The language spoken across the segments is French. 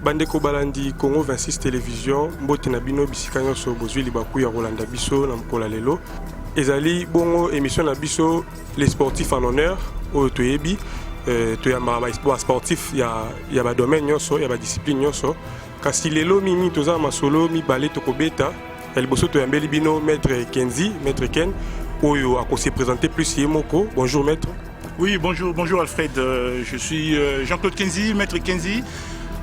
Bandeko Balandi Congo 26 Télévision, Mbote Nabino Bisika Nyonso Bozwi Libaku ya Rolanda Biso na Mkola Lelo. Ezali bongo émission na biso les sportifs en honneur au Toyebi. Toyama sportif ya ba domaine nyonso, ya ba discipline nyonso. Kasi lelo mimi toza masolo mi balé tokobeta. El boso toyambeli bino maître Kenzi, maître Ken. Oyo a se présenter plus Yemoko. Bonjour maître. Oui, bonjour Alfred. Je suis Jean-Claude Kenzi, maître Kenzi.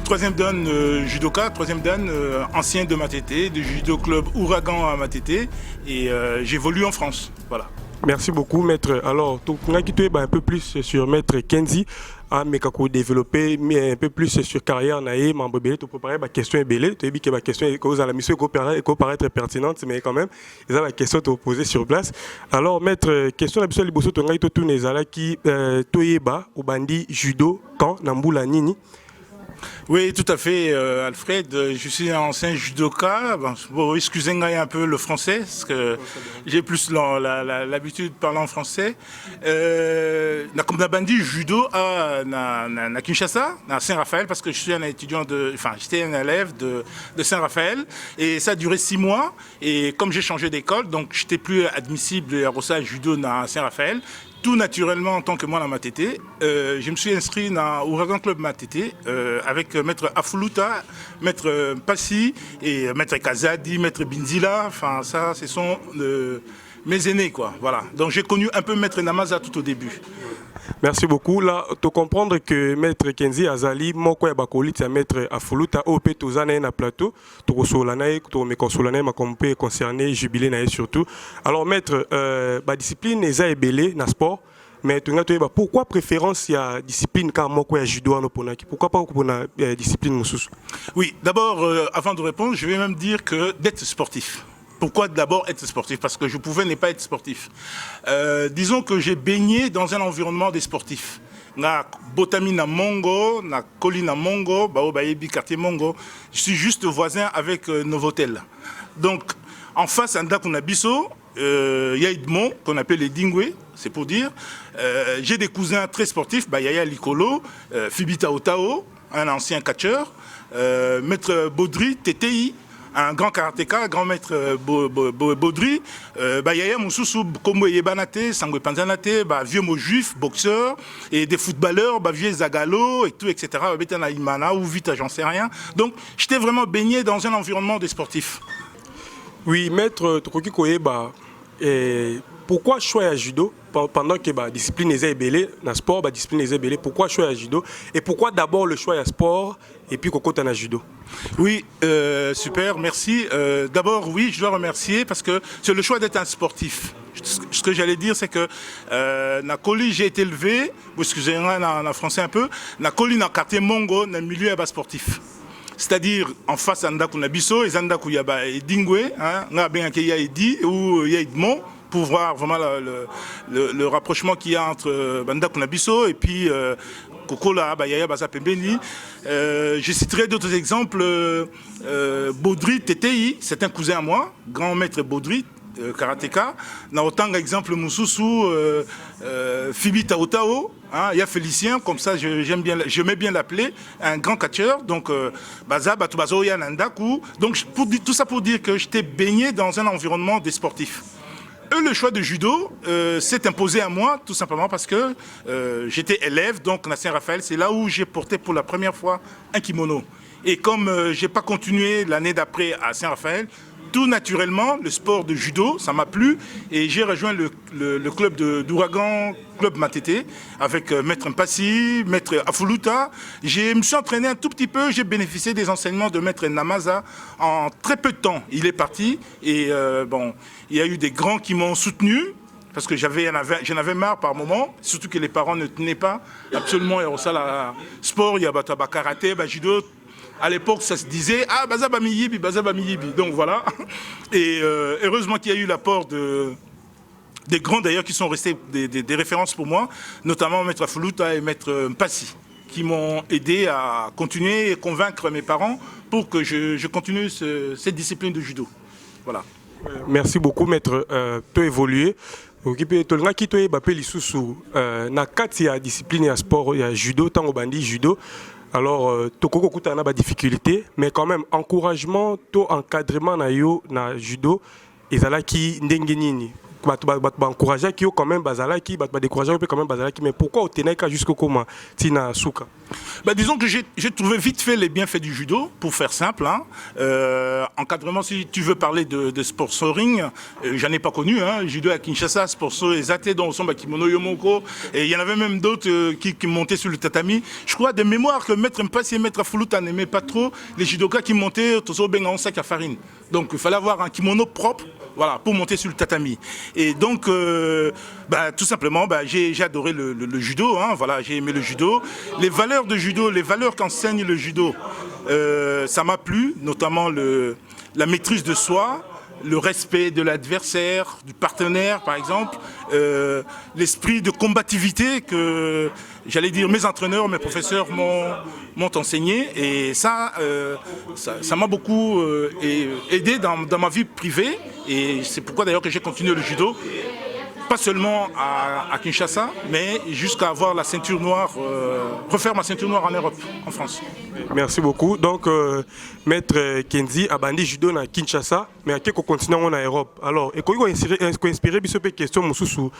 Troisième dan judoka, troisième dan ancien de Matete, du judo club Ouragan à Matete, et j'évolue en France. Voilà. Merci beaucoup maître. Alors, tu as un peu plus sur maître Kenzi, mais quand développer un peu plus sur carrière naïe, membre belé, tu préparer ma question est belée, tu as dit que ma question est cause à la mission et paraître pertinente, mais quand même, ils ont la question te poser sur place. Alors maître, question la biso liboso tu ngai to tunezala qui toyeba au bandi judo quand Nambula Nini. Oui, tout à fait, Alfred. Je suis un ancien judoka. Bon, excusez-moi un peu le français, parce que j'ai plus l'habitude de parler en français. Comme bandi judo à Kinshasa, à Saint-Raphaël, parce que je suis un étudiant j'étais un élève de Saint-Raphaël, et ça a duré 6 mois. Et comme j'ai changé d'école, donc j'étais plus admissible à Rossa judo à Saint-Raphaël. Tout naturellement, en tant que moi, dans Matete, je me suis inscrit dans Ouragan Club Matete avec maître Afuluta, maître Passi et maître Kazadi, maître Binzila. Enfin, ça, ce sont mes aînés, quoi. Voilà. Donc, j'ai connu un peu maître Namaza tout au début. Merci beaucoup. Là, tu comprendre que maître Kenzi Azali, moko ya bakolit ya maître Afuluta OP tozana na plateau, to solanae, to me consolanae ma compé concerné jubilé na surtout. Alors maître ba discipline eza ebele na sport, mais tu ngatoyeba pourquoi préférence ya discipline ka moko ya judo no ponaki? Pourquoi pas pour na discipline mususu? Oui, d'abord avant de répondre, je vais même dire que d'être sportif. Pourquoi d'abord être sportif? Parce que je pouvais ne pas être sportif. Disons que j'ai baigné dans un environnement des sportifs. Na Botami na Mongo, na Koli na Mongo, Bao Bayebi quartier Mongo. Je suis juste voisin avec Novotel. Donc, en face à Ndakunabiso, il y a Edmond, qu'on appelle les Dingwe, c'est pour dire. J'ai des cousins très sportifs, Yaya Likolo, Fibita Otao, un ancien catcheur, Maître Baudry, TTI, un grand karatéka, un grand maître Baudry, Yaya Moussousou, Kombo Yebanate, Sangwe Panzanate, vieux mot juif, boxeur, et des footballeurs, vieux Zagalo, et tout, etc. Betana Imana, ou vite, j'en sais rien. Donc, j'étais vraiment baigné dans un environnement des sportifs. Oui, maître Tokoki Koyeba, pourquoi choisir judo pendant que la discipline est ébélée, dans le sport, la discipline est ébélée, pourquoi choisir judo? Et pourquoi d'abord le choix à sport et puis Koko Tana judo? Oui, super, merci. D'abord, oui, je dois remercier parce que c'est le choix d'être un sportif. Ce que j'allais dire, c'est que na Koli, j'ai été élevé, excusez-moi en français un peu, na Koli, na quartier Mongo, dans le milieu sportif. C'est-à-dire en face à Ndakunabiso, et Zandaku Yaba et Dingwe, n'a bien qu'il y a Edi ou il y a Edmond, pour voir vraiment le rapprochement qu'il y a entre Ndakunabiso et puis Kokola, Yaya Baza Pembeni. Je citerai d'autres exemples. Baudry TTI, c'est un cousin à moi, grand maître Baudry. Karatéka, na autant d'exemples Moussousou, Fibi Taotao, il y a Félicien, comme ça je mets bien l'appeler, un grand catcheur, donc Baza, Batubazo, Yanandaku. Donc tout ça pour dire que j'étais baigné dans un environnement des sportifs. Le choix de judo s'est imposé à moi, tout simplement parce que j'étais élève, donc à Saint-Raphaël, c'est là où j'ai porté pour la première fois un kimono. Et comme je n'ai pas continué l'année d'après à Saint-Raphaël, tout naturellement, le sport de judo, ça m'a plu et j'ai rejoint le club d'Ouragan, club Matete, avec maître Mpassi, maître Afuluta. Je me suis entraîné un tout petit peu, j'ai bénéficié des enseignements de maître Namaza en très peu de temps. Il est parti et il y a eu des grands qui m'ont soutenu. Parce que j'en avais marre par moment, surtout que les parents ne tenaient pas absolument. Il y a ça, la sport, il y a karaté, judo. À l'époque, ça se disait « Ah, Bazaba Miyibi, Bazaba Miyibi ». Donc voilà. Et heureusement qu'il y a eu l'apport des grands d'ailleurs qui sont restés des références pour moi, notamment Maître Afuluta et Maître Mpassi, qui m'ont aidé à continuer et convaincre mes parents pour que je continue cette discipline de judo. Voilà. Merci beaucoup, Maître. Tu as évolué. Qui tu as na kati ya discipline ya sport ya judo tango bandi judo Alors, tokoko kutana ba difficulté, mais quand même encouragement, to encadrement na yo na judo, ezalaki ndenge nini. Encourager qui quand même bazalaki, décourager quand même bazalaki, mais pourquoi au Ténéka jusqu'au comment Tina Souka? Disons que j'ai trouvé vite fait les bienfaits du judo, pour faire simple. Hein. Encadrement, si tu veux parler de sponsoring, j'en ai pas connu. Hein. Judo à Kinshasa, sponsor Ezate, dont Somba Kimono Yomoko, et il y en avait même d'autres qui montaient sur le tatami. Je crois de mémoire que Maître Mpassi et Maître Fuluta n'aimaient pas trop les judokas qui montaient Tozo Benga en sac à farine. Donc il fallait avoir un kimono propre, voilà, pour monter sur le tatami. Et donc, tout simplement, j'ai adoré le judo, hein, voilà, j'ai aimé le judo. Les valeurs de judo, les valeurs qu'enseigne le judo, ça m'a plu, notamment la maîtrise de soi, le respect de l'adversaire, du partenaire par exemple, l'esprit de combativité que, j'allais dire, mes entraîneurs, mes professeurs m'ont enseigné. Et ça m'a beaucoup aidé dans ma vie privée. Et c'est pourquoi d'ailleurs que j'ai continué le judo. Pas seulement à Kinshasa, mais jusqu'à avoir la ceinture noire, refaire ma ceinture noire en Europe, en France. Merci beaucoup. Donc, Maître Kenzi a bandi judo na Kinshasa, mais à quel continent en Europe? Alors, et comment inspirer cette question, Moussoussou,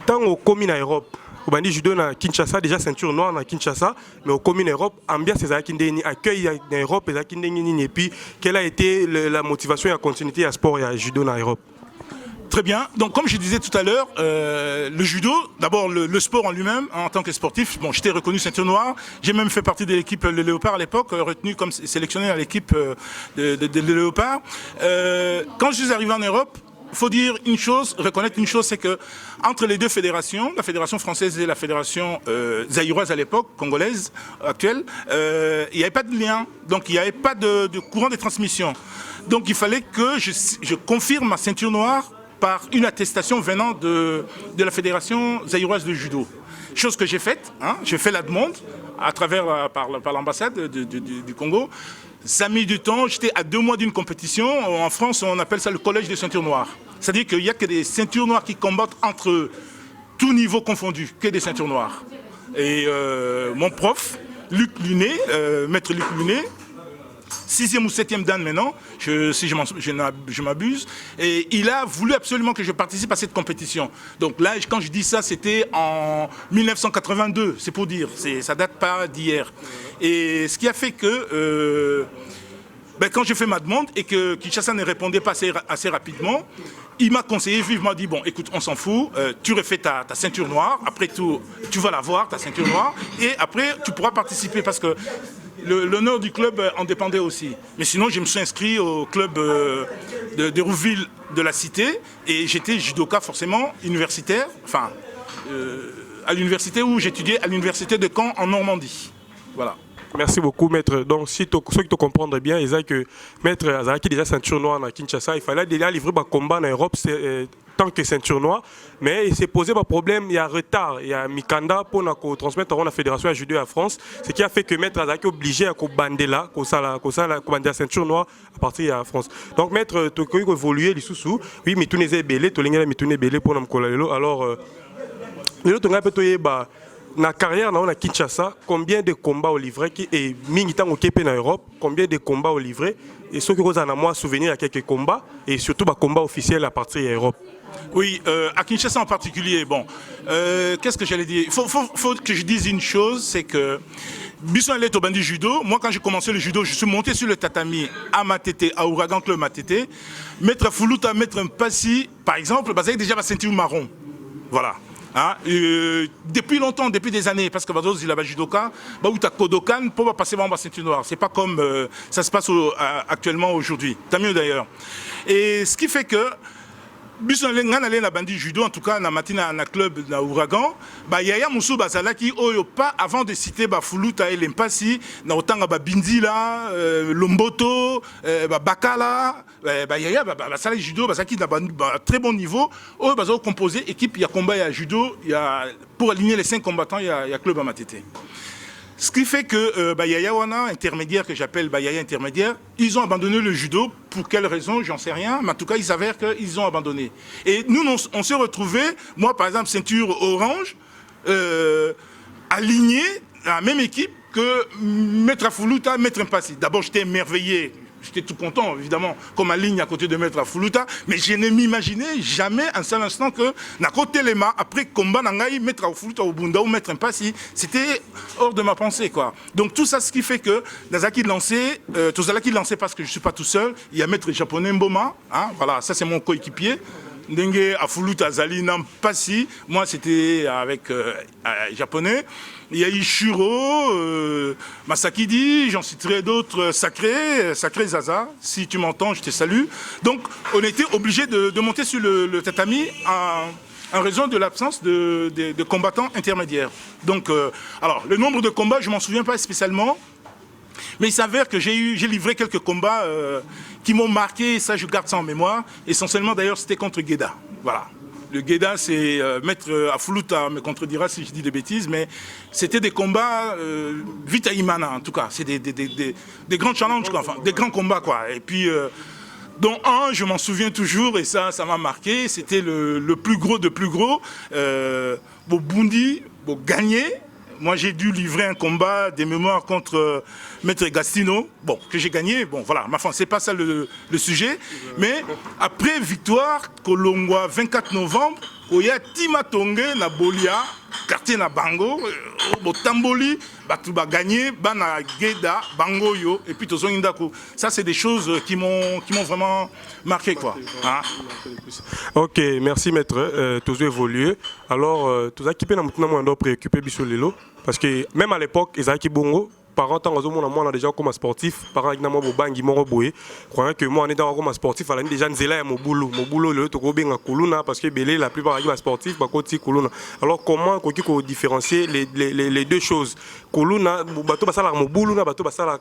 tant au commis en Europe, au bandi judo na Kinshasa, déjà ceinture noire na Kinshasa, mais au commis en Europe, ambiance c'est Zakindeni, accueil en Europe, et puis quelle a été la motivation et la continuité à sport et à judo en Europe? Très bien. Donc, comme je disais tout à l'heure, le judo, d'abord le sport en lui-même, en tant que sportif, bon, j'étais reconnu ceinture noire. J'ai même fait partie de l'équipe Le Léopard à l'époque, retenu comme sélectionné à l'équipe de Léopard. Quand je suis arrivé en Europe, il faut dire une chose, reconnaître une chose, c'est que entre les deux fédérations, la fédération française et la fédération zaïroise à l'époque, congolaise actuelle, il n'y avait pas de lien, donc il n'y avait pas de courant de transmission. Donc il fallait que je confirme ma ceinture noire par une attestation venant de la fédération zaïroise de judo. Chose que j'ai faite, hein, j'ai fait la demande à travers par l'ambassade du Congo. Ça a mis du temps, j'étais à 2 mois d'une compétition. En France, on appelle ça le collège des ceintures noires. C'est-à-dire qu'il n'y a que des ceintures noires qui combattent entre tout niveau confondu, que des ceintures noires. Et mon prof, Luc Lunet, maître Luc Lunet, 6e ou 7e dan maintenant, si je m'abuse, et il a voulu absolument que je participe à cette compétition. Donc là, quand je dis ça, c'était en 1982, c'est pour dire, ça date pas d'hier. Et ce qui a fait que, quand j'ai fait ma demande et que Kinshasa ne répondait pas assez rapidement, il m'a conseillé vivement, dit, bon, écoute, on s'en fout, tu refais ta ceinture noire, après tout, tu vas l'avoir, ta ceinture noire, et après, tu pourras participer, parce que l'honneur du club en dépendait aussi. Mais sinon, je me suis inscrit au club de Rouville de la Cité, et j'étais judoka forcément universitaire, enfin, à l'université où j'étudiais à l'université de Caen en Normandie. Voilà. Merci beaucoup, maître. Donc, si ceux qui te comprennent bien, ils disent que maître Azaraki déjà ceinture noire à Kinshasa, il fallait déjà livrer un combat en Europe tant que ceinture noire, mais il s'est posé un problème, il y a retard, il y a Mikanda pour nous transmettre à la fédération à judo à France, ce qui a fait que maître Azaraki est obligé à bander là, bander la ceinture noire à partir de la France. Donc, maître, tu as évolué, oui, mais tu n'es belé, tu n'es belé pour nous coller. Alors, nous avons na carrière na Kinshasa, combien de combats au livret et mingitan au Képe en Europe, combien de combats au livret et ceux qui ont à moi souvenir à quelques combats et surtout des combats officiels à partir de l'Europe. Oui, à Kinshasa en particulier, bon, qu'est-ce que j'allais dire? Il faut que je dise une chose, c'est que Bisson est au bandit judo. Moi, quand j'ai commencé le judo, je suis monté sur le tatami à Matete, à Ouragan Club Matete. Maître Fuluta, Maître Mpassi, par exemple, bah, ça déjà ma ceinture marron. Voilà. Hein, depuis longtemps, depuis des années, parce que il a judoka, où tu as Kodokan pour passer dans la ceinture noire. C'est pas comme ça se passe actuellement aujourd'hui. Tant mieux d'ailleurs. Et ce qui fait que Bisson allé na bandi judo, en tout cas na matina na club na Ouragan, bah yaya musu bazala qui oyo pas avant de citer ba Fuluta et Lempasi na otanga ba Bindila, Lomboto, ba Bakala, bah yaya ba sala judo ba qui na très bon niveau, oyo bazo composé équipe il y a combat il y a judo, il y a pour aligner les 5 combattants il y a club à Matete. Ce qui fait que Yaya Wana, intermédiaire, que j'appelle Yaya intermédiaire, ils ont abandonné le judo. Pour quelle raison, j'en sais rien. Mais en tout cas, il s'avère qu'ils ont abandonné. Et nous, on s'est retrouvés, moi par exemple, ceinture orange, aligné à la même équipe, que Maître Afuluta, Maître Mpassi. D'abord, j'étais émerveillé. J'étais tout content, évidemment, comme en ligne à côté de Maître Afuluta, mais je ne m'imaginais jamais un seul instant que, na côté lema, après combat nangai, Maître Afuluta au Bunda ou Maître Mpassi, c'était hors de ma pensée, quoi. Donc tout ça, ce qui fait que, Nazaki lancé, tout ça qui lancé parce que je ne suis pas tout seul, il y a Maître japonais Mboma, hein, voilà, ça c'est mon coéquipier. Ndenge Afuluta Zali Mpassi, moi c'était avec japonais. Il y a Ishiro, Masakidi, j'en citerai d'autres, Sacré Zaza, si tu m'entends, je te salue. Donc on était obligé de monter sur le tatami en raison de l'absence de combattants intermédiaires. Donc, alors, le nombre de combats, je ne m'en souviens pas spécialement, mais il s'avère que j'ai livré quelques combats qui m'ont marqué, et ça je garde ça en mémoire. Essentiellement d'ailleurs c'était contre Gueda. Voilà. Le Gueda c'est Maître Afuluta me contredira si je dis des bêtises, mais c'était des combats Vita Imana en tout cas. C'est des grands challenges, quoi, enfin des grands combats quoi. Et puis dont un, je m'en souviens toujours et ça m'a marqué, c'était le plus gros de plus gros. Bundi, gagné. Moi, j'ai dû livrer un combat des mémoires contre Maître Gastino, bon, que j'ai gagné. Bon, voilà, ma femme, c'est pas ça le sujet. Mais après victoire, Kolongwa, 24 novembre, Oya Timatonge, na Bolia, quartier na Bango, Tamboli, Batuba gagné, Bana Geda, Bango yo, et puis Tozo Indako. Ça, c'est des choses qui m'ont vraiment marqué, quoi. Hein? Ok, merci maître. Tozo évolué. Alors, Tozo qui peut nous préoccuper bisou lelo, parce que même à l'époque, ils avaient bongo. Par an, on a déjà comme sportif, par an, croyant que moi, on est comme sportif, on a déjà nzela mon boulot, le toko benga kuluna, parce que belé la plupart des sportifs, bah côté kuluna. Alors comment qu'on différencier les deux choses? Kuluna, bateau basala mon boulot, bateau basala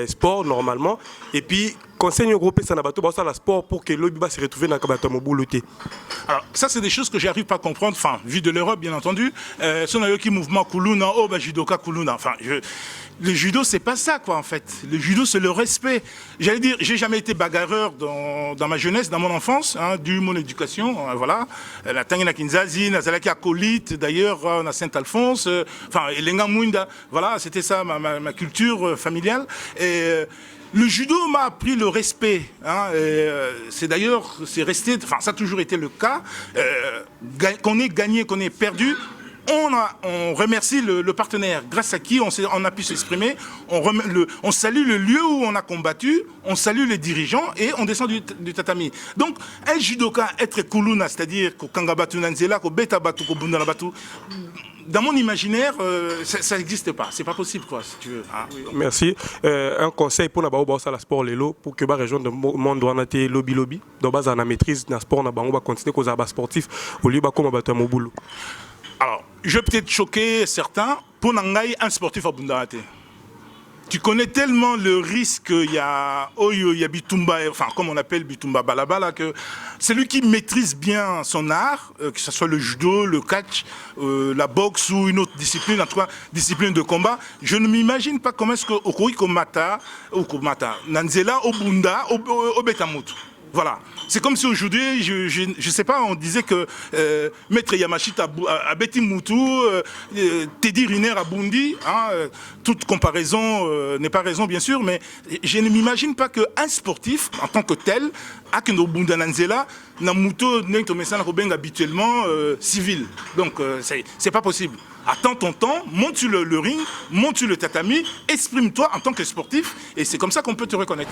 sport normalement, et puis conseil groupe ça na bateau basala sport pour que l'obi se retrouve dans bateau mon boulot. Alors ça c'est des choses que j'arrive pas à comprendre, enfin vu de l'Europe bien entendu. Son ayoki mouvement kuluna, oh bah judoka kuluna, enfin le judo, c'est pas ça, quoi, en fait. Le judo, c'est le respect. J'allais dire, j'ai jamais été bagarreur dans ma jeunesse, dans mon enfance, hein, dû mon éducation, voilà. La Tangina Kinzazi, Nazalaki Akolite, d'ailleurs, on a Saint-Alphonse, enfin, Elenga Mouinda, voilà, c'était ça, ma culture familiale. Et le judo m'a appris le respect. Hein, c'est d'ailleurs, c'est resté, enfin, ça a toujours été le cas. Qu'on ait gagné, qu'on ait perdu, on remercie le partenaire, grâce à qui on a pu s'exprimer, on salue le lieu où on a combattu, on salue les dirigeants et on descend du tatami. Donc, un judoka, être kuluna, c'est-à-dire qu'au Kangabatu Nanzela, qu'au Betabatu, qu'au Bundalabatu, dans mon imaginaire, ça n'existe pas. C'est pas possible, quoi, si tu veux. Hein. Merci. Un conseil pour la sport lelo pour que la région de monde doit être lobby. Donc, base la maîtrise dans le sport, on va continuer aux abats sportifs au lieu de comme abattre mon boulot. Alors, je vais peut-être choquer certains. Pour Nangaï, un sportif à Bundarate. Tu connais tellement le risque, il y a Bitumba, enfin comme on appelle Bitumba Balabala, que celui qui maîtrise bien son art, que ce soit le judo, le catch, la boxe ou une autre discipline, en tout cas discipline de combat, je ne m'imagine pas comment est-ce que Okoiko Mata, Nanzela, Obunda, Obetamutu. Voilà. C'est comme si aujourd'hui, je sais pas, on disait que Maître Yamashita à Betty Moutou, Teddy Riner à Bundi, hein, toute comparaison n'est pas raison bien sûr, mais je ne m'imagine pas qu'un sportif en tant que tel, à Kendo Bunda Nanzela, Namuto habituellement civil. Donc c'est pas possible. Attends ton temps, monte sur le ring, monte sur le tatami, exprime-toi en tant que sportif, et c'est comme ça qu'on peut te reconnaître.